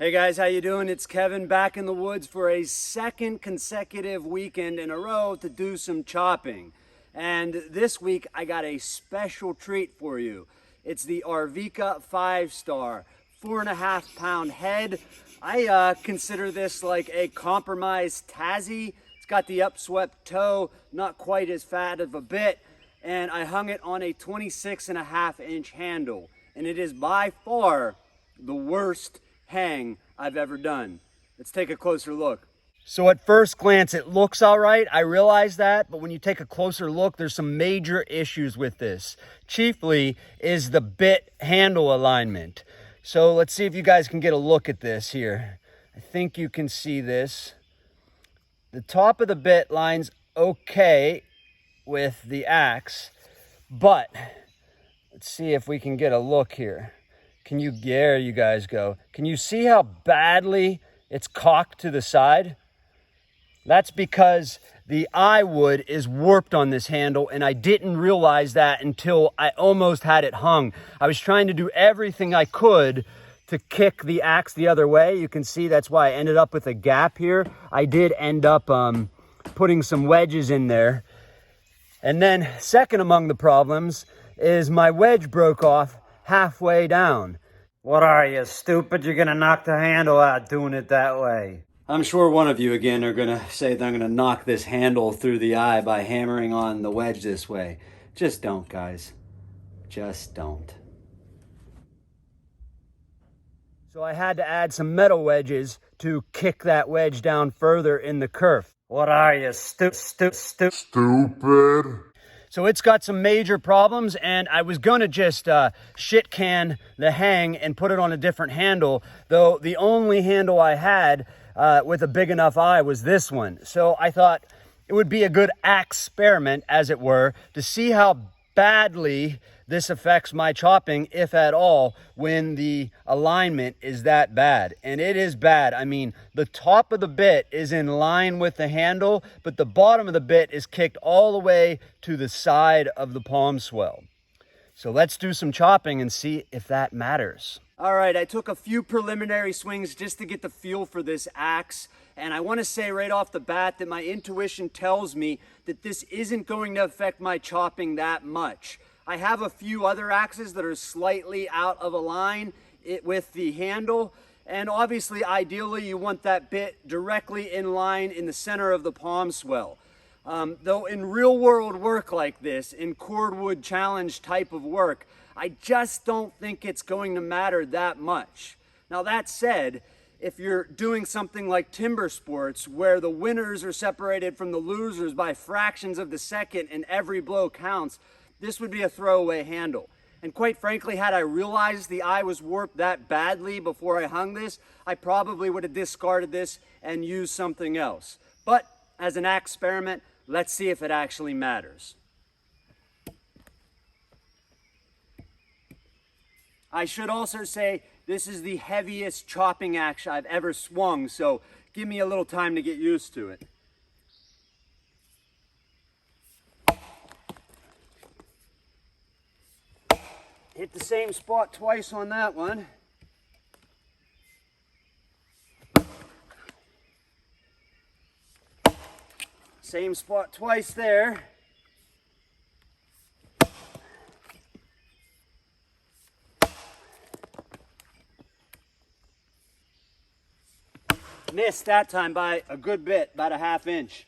Hey guys, how you doing? It's Kevin back in the woods for a second consecutive weekend in a row to do some chopping. And this week I got a special treat for you. It's the Arvika 5-star, 4.5 pound head. I consider this like a compromised Tassie. It's got the upswept toe, not quite as fat of a bit, and I hung it on a 26.5-inch handle. And it is by far the worst hang I've ever done. Let's take a closer look. So at first glance, it looks all right. I realize that, but when you take a closer look, there's some major issues with this. Chiefly is the bit handle alignment. So let's see if you guys can get a look at this here. I think you can see this. The top of the bit lines okay with the axe, but let's see if we can get a look here. There you guys go. Can you see how badly it's cocked to the side? That's because the eye wood is warped on this handle, and I didn't realize that until I almost had it hung. I was trying to do everything I could to kick the axe the other way. You can see that's why I ended up with a gap here. I did end up putting some wedges in there. And then second among the problems is my wedge broke off halfway down. What are you, stupid? You're gonna knock the handle out doing it that way. I'm sure one of you again are gonna say that I'm gonna knock this handle through the eye by hammering on the wedge this way. Just don't, guys. Just don't. So I had to add some metal wedges to kick that wedge down further in the kerf. What are you, stupid? So it's got some major problems, and I was gonna just shit can the hang and put it on a different handle, though the only handle I had with a big enough eye was this one. So I thought it would be a good experiment, as it were, to see how badly this affects my chopping, if at all, when the alignment is that bad. And it is bad. I mean, the top of the bit is in line with the handle, but the bottom of the bit is kicked all the way to the side of the palm swell. So let's do some chopping and see if that matters. All right, I took a few preliminary swings just to get the feel for this axe. And I want to say right off the bat that my intuition tells me that this isn't going to affect my chopping that much. I have a few other axes that are slightly out of a line with the handle. And obviously, ideally, you want that bit directly in line in the center of the palm swell. Though in real world work like this, in cordwood challenge type of work, I just don't think it's going to matter that much. Now that said, if you're doing something like timber sports where the winners are separated from the losers by fractions of the second and every blow counts, this would be a throwaway handle. And quite frankly, had I realized the eye was warped that badly before I hung this, I probably would have discarded this and used something else. But as an experiment, let's see if it actually matters. I should also say this is the heaviest chopping axe I've ever swung, so give me a little time to get used to it. Hit the same spot twice on that one. Same spot twice there. Missed that time by a good bit, about a ½ inch.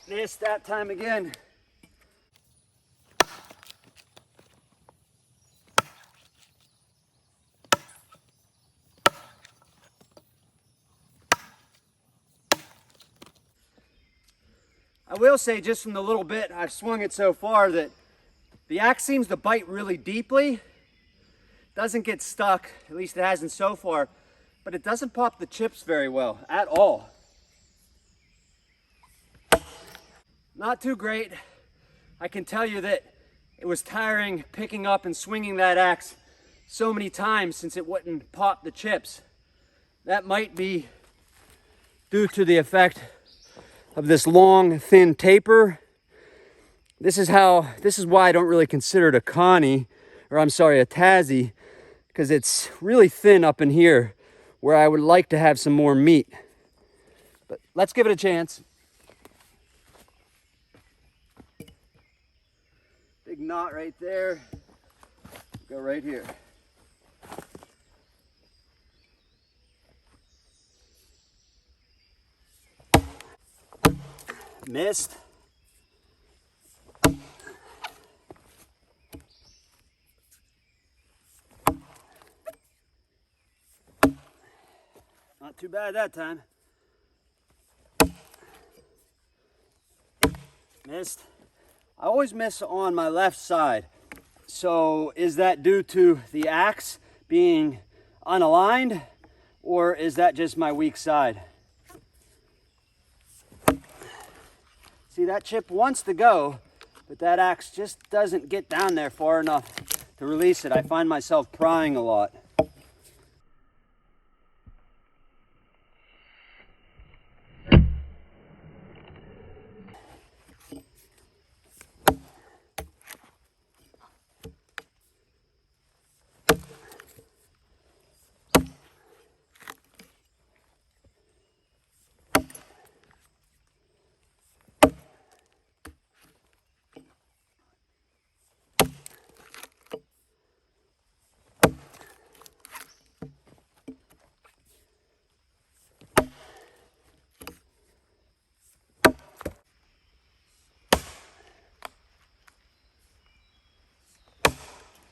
Missed that time again. I will say, just from the little bit I've swung it so far, that the axe seems to bite really deeply. Doesn't get stuck, at least it hasn't so far, but it doesn't pop the chips very well at all. Not too great. I can tell you that it was tiring picking up and swinging that axe so many times since it wouldn't pop the chips. That might be due to the effect of this long, thin taper. This is why I don't really consider it a Connie, or I'm sorry, a Tassie, because it's really thin up in here where I would like to have some more meat. But let's give it a chance. Big knot right there. Go right here. Missed. Not too bad that time. Missed. I always miss on my left side. So is that due to the axe being unaligned, or is that just my weak side? See, that chip wants to go, but that axe just doesn't get down there far enough to release it. I find myself prying a lot.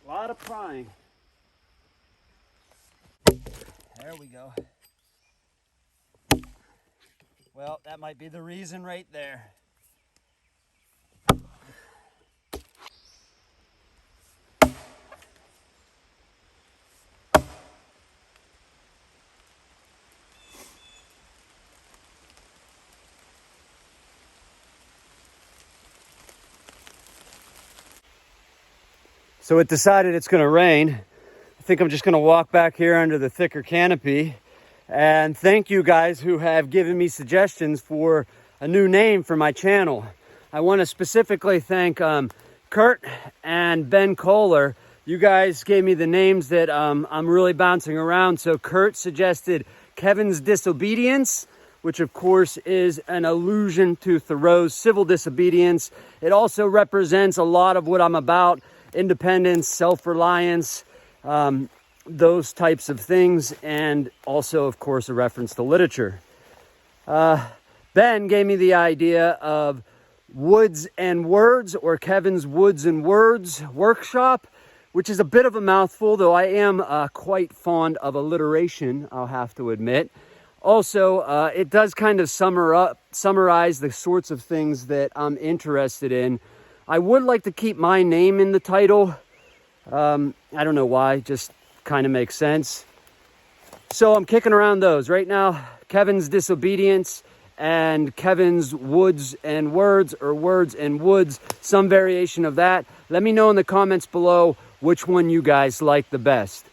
A lot of prying. There we go. Well, that might be the reason right there. So it decided it's going to rain. I think I'm just going to walk back here under the thicker canopy. And thank you guys who have given me suggestions for a new name for my channel. I want to specifically thank Kurt and Ben Kohler. You guys gave me the names that I'm really bouncing around. So Kurt suggested Kevin's Disobedience, which of course is an allusion to Thoreau's civil disobedience. It also represents a lot of what I'm about: independence, self-reliance, those types of things, and also, of course, a reference to literature. Ben gave me the idea of Woods and Words, or Kevin's Woods and Words Workshop, which is a bit of a mouthful, though I am quite fond of alliteration, I'll have to admit. Also, it does kind of summarize the sorts of things that I'm interested in. I would like to keep my name in the title. I don't know why, just kind of makes sense. So I'm kicking around those. Right now, Kevin's Disobedience and Kevin's Woods and Words, or Words and Woods, some variation of that. Let me know in the comments below which one you guys like the best.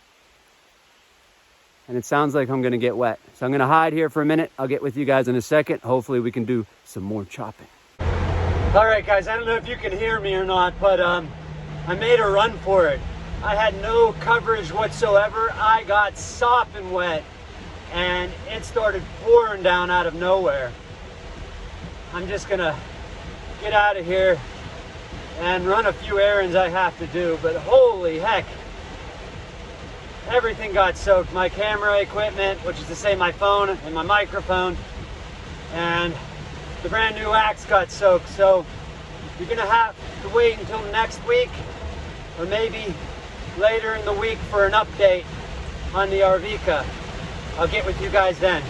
And it sounds like I'm going to get wet. So I'm going to hide here for a minute. I'll get with you guys in a second. Hopefully we can do some more chopping. All right, guys, I don't know if you can hear me or not, but I made a run for it. I had no coverage whatsoever. I got sopping wet, and it started pouring down out of nowhere. I'm just gonna get out of here and run a few errands I have to do, but holy heck, everything got soaked. My camera equipment, which is to say my phone and my microphone, and the brand new axe got soaked. So you're gonna have to wait until next week, or maybe later in the week, for an update on the Arvika. I'll get with you guys then.